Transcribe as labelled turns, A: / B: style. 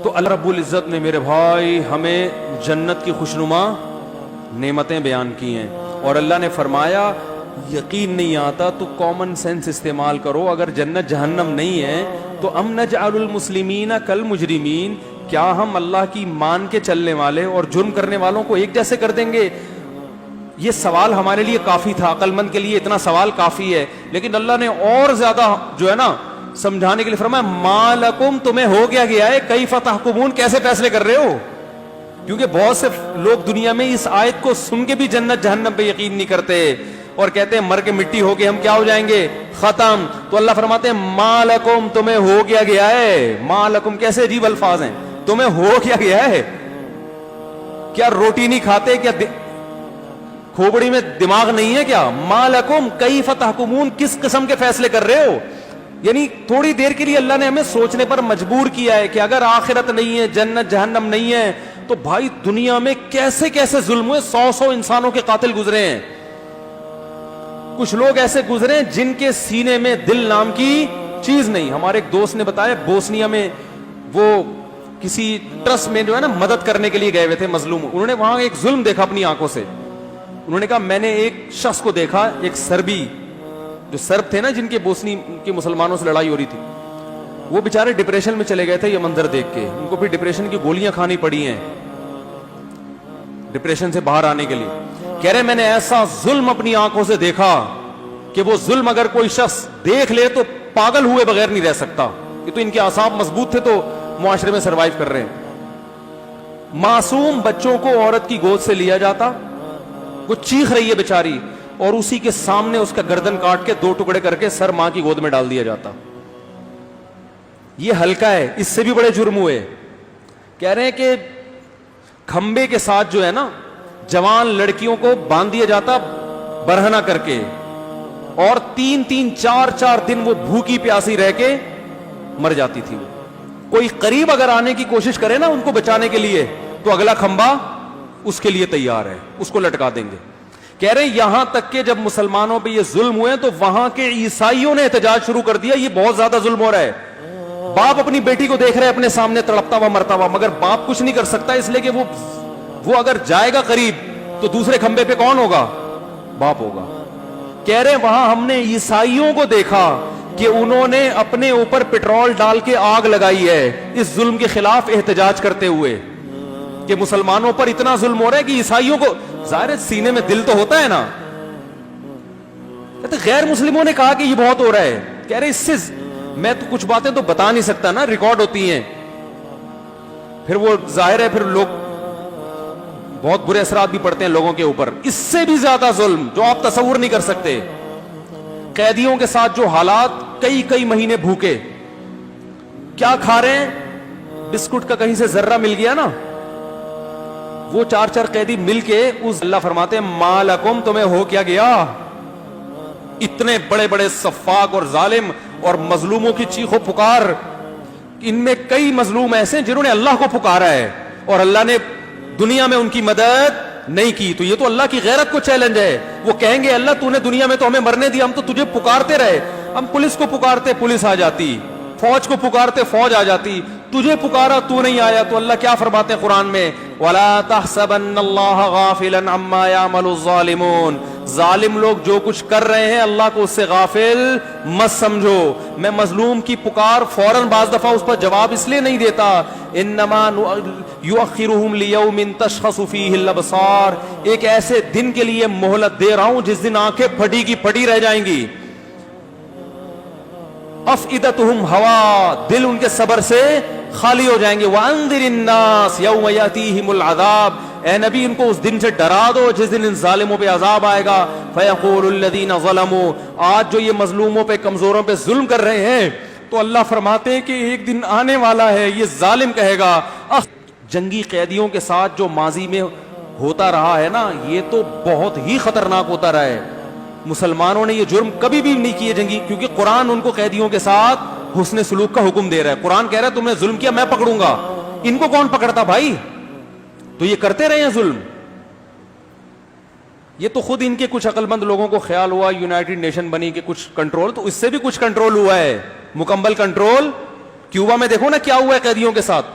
A: تو اللہ رب العزت نے میرے بھائی ہمیں جنت کی خوشنما نعمتیں بیان کی ہیں، اور اللہ نے فرمایا یقین نہیں آتا تو کامن سینس استعمال کرو، اگر جنت جہنم نہیں ہے تو ام نجعل المسلمین کالمجرمین، کیا ہم اللہ کی مان کے چلنے والے اور جرم کرنے والوں کو ایک جیسے کر دیں گے؟ یہ سوال ہمارے لیے کافی تھا، عقل مند کے لیے اتنا سوال کافی ہے، لیکن اللہ نے اور زیادہ جو ہے نا سمجھانے کے لیے فرمایا ما لکم، تمہیں ہو گیا ہے کیف تحکمون، کیسے فیصلے کر رہے ہو؟ کیونکہ بہت سے لوگ دنیا میں اس آیت کو سن کے بھی جنت جہنم پہ یقین نہیں کرتے اور کہتے ہیں مر کے مٹی ہو کے ہم کیا ہو جائیں گے، ختم۔ تو اللہ فرماتے ہیں ما لکم، تمہیں ہو گیا ہے، ما لکم کیسے عجیب الفاظ ہیں، تمہیں ہو گیا ہے، کیا روٹی نہیں کھاتے، کیا کھوپڑی میں دماغ نہیں ہے کیا؟ ما لکم کیف تحکمون، کس قسم کے فیصلے کر رہے ہو؟ یعنی تھوڑی دیر کے لیے اللہ نے ہمیں سوچنے پر مجبور کیا ہے کہ اگر آخرت نہیں ہے، جنت جہنم نہیں ہے، تو بھائی دنیا میں کیسے کیسے ظلم ہوئے، 100 انسانوں کے قاتل گزرے ہیں، کچھ لوگ ایسے گزرے ہیں جن کے سینے میں دل نام کی چیز نہیں۔ ہمارے ایک دوست نے بتایا بوسنیا میں وہ کسی ٹرسٹ میں جو ہے نا مدد کرنے کے لیے گئے ہوئے تھے مظلوم، انہوں نے وہاں ایک ظلم دیکھا اپنی آنکھوں سے، انہوں نے کہا میں نے ایک شخص کو دیکھا، ایک سربی، جو سرب تھے نا جن کے بوسنی کے مسلمانوں سے لڑائی ہو رہی تھی، وہ بیچارے ڈپریشن میں چلے گئے تھے یہ منظر دیکھ کے، ان کو پھر ڈپریشن کی گولیاں کھانی پڑی ہیں ڈپریشن سے باہر آنے کے لیے۔ کہہ رہے میں نے ایسا ظلم اپنی آنکھوں سے دیکھا کہ وہ ظلم اگر کوئی شخص دیکھ لے تو پاگل ہوئے بغیر نہیں رہ سکتا، یہ تو ان کے اعصاب مضبوط تھے تو معاشرے میں سروائیو کر رہے ہیں۔ معصوم بچوں کو عورت کی گود سے لیا جاتا، وہ چیخ رہی ہے بیچاری، اور اسی کے سامنے اس کا گردن کاٹ کے 2 ٹکڑے کر کے سر ماں کی گود میں ڈال دیا جاتا۔ یہ ہلکا ہے، اس سے بھی بڑے جرم ہوئے۔ کہہ رہے ہیں کہ کھمبے کے ساتھ جو ہے نا جوان لڑکیوں کو باندھ دیا جاتا برہنہ کر کے، اور 3 4 دن وہ بھوکی پیاسی رہ کے مر جاتی تھی۔ کوئی قریب اگر آنے کی کوشش کرے نا ان کو بچانے کے لیے تو اگلا کھمبا اس کے لیے تیار ہے، اس کو لٹکا دیں گے۔ کہہ رہے یہاں تک کہ جب مسلمانوں پہ یہ ظلم ہوئے تو وہاں کے عیسائیوں نے احتجاج شروع کر دیا، یہ بہت زیادہ ظلم ہو رہا ہے۔ باپ اپنی بیٹی کو دیکھ رہے اپنے سامنے تڑپتا ہوا مرتا ہوا، مگر باپ کچھ نہیں کر سکتا، اس لیے کہ وہ اگر جائے گا قریب تو دوسرے کھمبے پہ کون ہوگا؟ باپ ہوگا۔ کہہ رہے وہاں ہم نے عیسائیوں کو دیکھا کہ انہوں نے اپنے اوپر پٹرول ڈال کے آگ لگائی ہے اس ظلم کے خلاف احتجاج کرتے ہوئے، کہ مسلمانوں پر اتنا ظلم ہو رہا ہے کہ عیسائیوں کو ظاہر سینے میں دل تو ہوتا ہے نا۔ کہتے غیر مسلموں نے کہا کہ یہ بہت ہو رہا ہے، کہہ رہے اس سے میں تو کچھ باتیں تو بتا نہیں سکتا نا، ریکارڈ ہوتی ہیں، پھر وہ ظاہر ہے پھر لوگ بہت برے اثرات بھی پڑتے ہیں لوگوں کے اوپر۔ اس سے بھی زیادہ ظلم جو آپ تصور نہیں کر سکتے، قیدیوں کے ساتھ جو حالات، کئی مہینے بھوکے، کیا کھا رہے ہیں؟ بسکٹ کا کہیں سے ذرہ مل گیا نا، وہ 4 قیدی مل کے اس اللہ فرماتے ہیں ما لکم، تمہیں ہو کیا گیا؟ اتنے بڑے سفاک اور ظالم اور مظلوموں کی چیخ و پکار، ان میں کئی مظلوم ایسے ہیں جنہوں نے اللہ کو پکارا ہے اور اللہ نے دنیا میں ان کی مدد نہیں کی، تو یہ تو اللہ کی غیرت کو چیلنج ہے۔ وہ کہیں گے اللہ تو نے دنیا میں تو ہمیں مرنے دیا، ہم تو تجھے پکارتے رہے، ہم پولیس کو پکارتے پولیس آ جاتی، فوج کو پکارتے فوج آ جاتی، تجھے پکارا تو نہیں آیا۔ تو اللہ کیا فرماتے ہیں قرآن میں؟ وَلَا تَحْسَبَنَّ اللَّهَ غَافِلًا عَمَّا يَعْمَلُ الظَّالِمُونَ، ظالم لوگ جو کچھ کر رہے ہیں اللہ کو اس سے غافل مت سمجھو۔ میں مظلوم کی پکار فوراً بعض دفعہ اس پر جواب اس لیے نہیں دیتا، انما یؤخرهم لیوم تشخص فیہ الابصار، ایک ایسے دن کے لیے مہلت دے رہا ہوں جس دن آنکھیں پھٹی کی پھٹی رہ جائیں گی، افئدتہم ہوا، دل ان کے صبر سے خالی ہو جائیں گے۔ وانذر الناس یوم یاتیہم العذاب، اے نبی ان کو اس دن سے ڈرا دو جس دن ان ظالموں پہ عذاب آئے گا۔ فیقول الذین ظلموا، آج جو یہ مظلوموں پہ کمزوروں پہ ظلم کر رہے ہیں تو اللہ فرماتے ہیں کہ ایک دن آنے والا ہے یہ ظالم کہے گا جنگی قیدیوں کے ساتھ جو ماضی میں ہوتا رہا ہے نا یہ تو بہت ہی خطرناک ہوتا رہا ہے۔ مسلمانوں نے یہ جرم کبھی بھی نہیں کیے جنگی، کیونکہ قرآن ان کو قیدیوں کے ساتھ حسن سلوک کا حکم دے رہا ہے۔ قرآن کہہ رہا ہے تم نے ظلم کیا میں پکڑوں گا، ان کو کون پکڑتا بھائی؟ تو یہ کرتے رہے ہیں ظلم۔ یہ تو خود ان کے کچھ عقل مند لوگوں کو خیال ہوا یونائٹڈ نیشن بنی کہ کچھ کنٹرول، تو اس سے بھی کچھ کنٹرول ہوا ہے، مکمل کنٹرول۔ کیوبا میں دیکھو نا کیا ہوا ہے قیدیوں کے ساتھ،